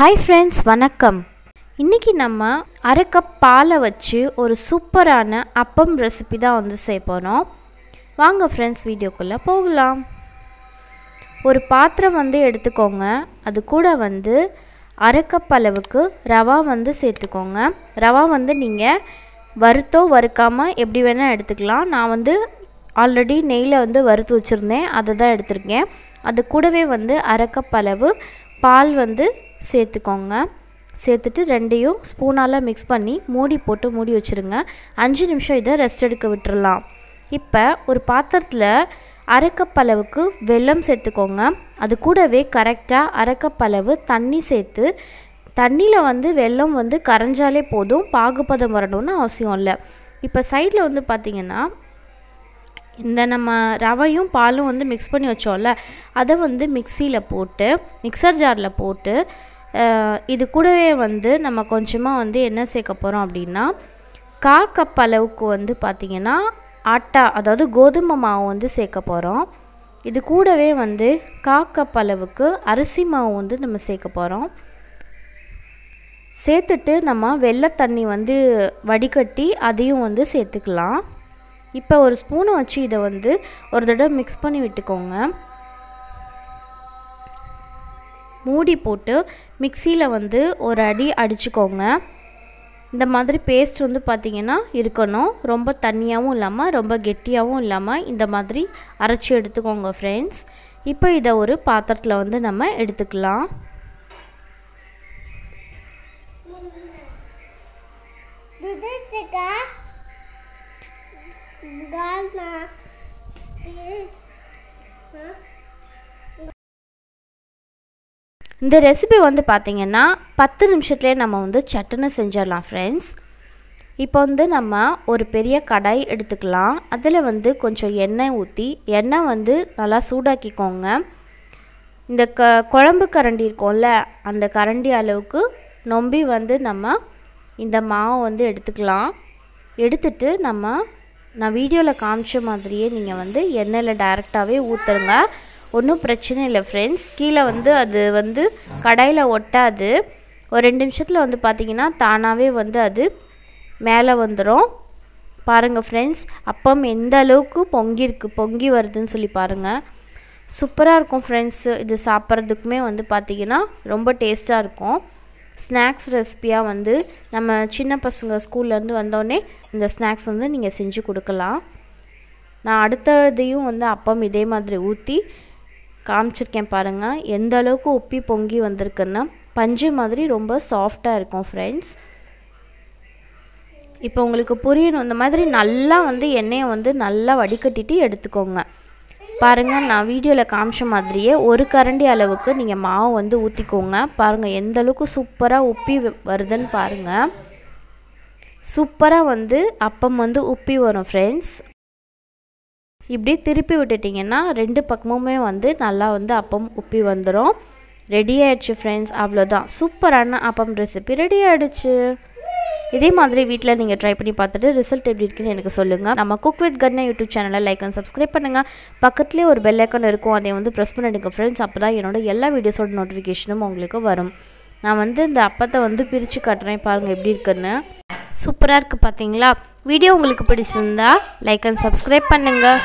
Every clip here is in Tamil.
Hi friends, வணக்கம். இன்னைக்கு நம்ம அரை கப் பாலை வச்சு ஒரு சூப்பரான அப்பம் ரெசிபி தான் வந்து செய்ய போறோம். வாங்க friends வீடியோக்குள்ள போகலாம். ஒரு பாத்திரம் வந்து எடுத்துக்கோங்க. அது கூட வந்து அரை கப் அளவுக்கு ரவா வந்து சேர்த்துக்கோங்க. ரவா வந்து நீங்க வறுத்தோ வறுக்காம எப்படி வேணா எடுத்துக்கலாம். நான் வந்து ஆல்ரெடி நெய்ல வந்து வறுத்து வச்சிருந்தேன். அதை தான் எடுத்துர்க்கேன். அது கூடவே வந்து அரை கப் அளவு பால் வந்து சேர்த்துக்கோங்க. சேர்த்துட்டு ரெண்டையும் ஸ்பூனால மிக்ஸ் பண்ணி மூடி போட்டு மூடி வச்சிருங்க. 5 நிமிஷம் இதை ரெஸ்ட் எடுக்க விட்டுறலாம். இப்போ ஒரு பாத்திரத்தில் அரை கப் அளவுக்கு வெல்லம் சேர்த்துக்கோங்க. அது கூடவே கரெக்டாக அரை கப் அளவு தண்ணி சேர்த்து தண்ணியில் வந்து வெல்லம் வந்து கரைஞ்சாலே போதும், பாகுபதம் வரணும்னு அவசியம் இல்லை. இப்போ சைடில் வந்து பார்த்திங்கன்னா இந்த நம்ம ரவையும் பாலும் வந்து மிக்ஸ் பண்ணி வச்சோம்ல, அதை வந்து மிக்சியில் போட்டு மிக்சர் ஜாரில் போட்டு இது கூடவே வந்து நம்ம கொஞ்சமாக வந்து என்ன சேர்க்க போகிறோம் அப்படின்னா 1/4 கப் அளவுக்கு வந்து பார்த்திங்கன்னா ஆட்டா, அதாவது கோதுமை மாவு வந்து சேர்க்க போகிறோம். இது கூடவே வந்து 1/4 கப் அளவுக்கு அரிசி மாவு வந்து நம்ம சேர்க்க போகிறோம். சேர்த்துட்டு நம்ம வெள்ளை தண்ணி வந்து வடிகட்டி அதையும் வந்து சேர்த்துக்கலாம். இப்போ ஒரு ஸ்பூனை வச்சு இதை வந்து ஒரு தடவை மிக்ஸ் பண்ணி விட்டுக்கோங்க. மூடி போட்டு மிக்சியில் வந்து ஒரு அடி அடிச்சுக்கோங்க. இந்த மாதிரி பேஸ்ட் வந்து பார்த்திங்கன்னா இருக்கணும். ரொம்ப தண்ணியாகவும் இல்லாமல் ரொம்ப கெட்டியாகவும் இல்லாமல் இந்த மாதிரி அரைச்சி எடுத்துக்கோங்க ஃப்ரெண்ட்ஸ். இப்போ இதை ஒரு பாத்திரத்தில் வந்து நம்ம எடுத்துக்கலாம். இந்த ரெசிபி வந்து பார்த்திங்கன்னா 10 நிமிஷத்துலேயே நம்ம வந்து சட்டுன்னு செஞ்சிடலாம் ஃப்ரெண்ட்ஸ். இப்போ வந்து நம்ம ஒரு பெரிய கடாய் எடுத்துக்கலாம். அதில் வந்து கொஞ்சம் எண்ணெய் ஊற்றி எண்ணெய் வந்து நல்லா சூடாக்கிக்கோங்க. இந்த குழம்பு கரண்டி இருக்கும்ல, அந்த கரண்டி அளவுக்கு நொம்பி வந்து நம்ம இந்த மாவை வந்து எடுத்துக்கலாம். எடுத்துட்டு நான் வீடியோவில் காமிச்ச மாதிரியே நீங்கள் வந்து எண்ணெயில் டைரெக்டாகவே ஊற்றுருங்க. ஒன்றும் பிரச்சனை இல்லை ஃப்ரெண்ட்ஸ். கீழே வந்து அது வந்து கடாயில் ஒட்டாது. ஒரு 2 நிமிஷத்தில் வந்து பார்த்திங்கன்னா தானாகவே வந்து அது மேலே வந்துடும். பாருங்கள் ஃப்ரெண்ட்ஸ், அப்பம் எந்த அளவுக்கு பொங்கி வருதுன்னு சொல்லி பாருங்கள். சூப்பராக இருக்கும் ஃப்ரெண்ட்ஸ். இது சாப்பிட்றதுக்குமே வந்து பார்த்திங்கன்னா ரொம்ப டேஸ்ட்டாக இருக்கும். ஸ்நாக்ஸ் ரெசிபியாக வந்து நம்ம சின்ன பசங்க ஸ்கூல்லேருந்து வந்தோடனே இந்த ஸ்நாக்ஸ் வந்து நீங்கள் செஞ்சு கொடுக்கலாம். நான் அடுத்ததையும் வந்து அப்பம் இதே மாதிரி ஊற்றி காமிச்சிருக்கேன் பாருங்கள். எந்த அளவுக்கு உப்பி பொங்கி வந்திருக்குன்னா பஞ்சு மாதிரி ரொம்ப சாஃப்டாக இருக்கும் ஃப்ரெண்ட்ஸ். இப்போ உங்களுக்கு புரியணும், இந்த மாதிரி நல்லா வந்து எண்ணெயை வந்து நல்லா வடிகட்டிட்டு எடுத்துக்கோங்க. பாருங்கள், நான் வீடியோவில் காமிச்ச மாதிரியே ஒரு கரண்டி அளவுக்கு நீங்கள் மாவு வந்து ஊற்றிக்கோங்க. பாருங்கள் எந்த அளவுக்கு சூப்பராக உப்பி வருதுன்னு பாருங்கள். சூப்பராக வந்து அப்பம் வந்து உப்பி வரும் ஃப்ரெண்ட்ஸ். இப்படி திருப்பி விட்டுட்டிங்கன்னா 2 பக்கமுமே வந்து நல்லா வந்து அப்பம் உப்பி வந்துடும். ரெடி ஆகிடுச்சு ஃப்ரெண்ட்ஸ். அவ்வளோதான், சூப்பரான அப்பம் ரெசிபி ரெடி ஆகிடுச்சு. இதே மாதிரி வீட்டில் நீங்கள் ட்ரை பண்ணி பார்த்துட்டு ரிசல்ட் எப்படி இருக்குன்னு எனக்கு சொல்லுங்கள். நம்ம குக் வித் கர்ணா யூடியூப் சேனலை லைக் அண்ட் சப்ஸ்கிரைப் பண்ணுங்கள். பக்கத்துலேயே ஒரு பெல் ஐக்கான் இருக்கும், அதை வந்து ப்ரெஸ் பண்ணிடுங்க ஃப்ரெண்ட்ஸ். அப்போ தான் என்னோட எல்லா வீடியோஸோட நோட்டிஃபிகேஷனும் உங்களுக்கு வரும். நான் வந்து இந்த அப்பத்தை வந்து பிரித்து காட்டுறேன் பாருங்கள் எப்படி இருக்குன்னு. சூப்பராக இருக்குது பார்த்தீங்களா? வீடியோ உங்களுக்கு பிடிச்சிருந்தா லைக் அண்ட் சப்ஸ்கிரைப் பண்ணுங்கள்.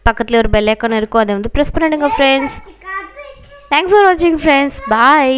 பக்கத்தில் ஒரு பெல் ஐக்கான் இருக்கும், அதை வந்து ப்ரெஸ் பண்ணிடுங்க ஃப்ரெண்ட்ஸ். தேங்க்ஸ் ஃபார் வாட்சிங் ஃப்ரெண்ட்ஸ். பாய்.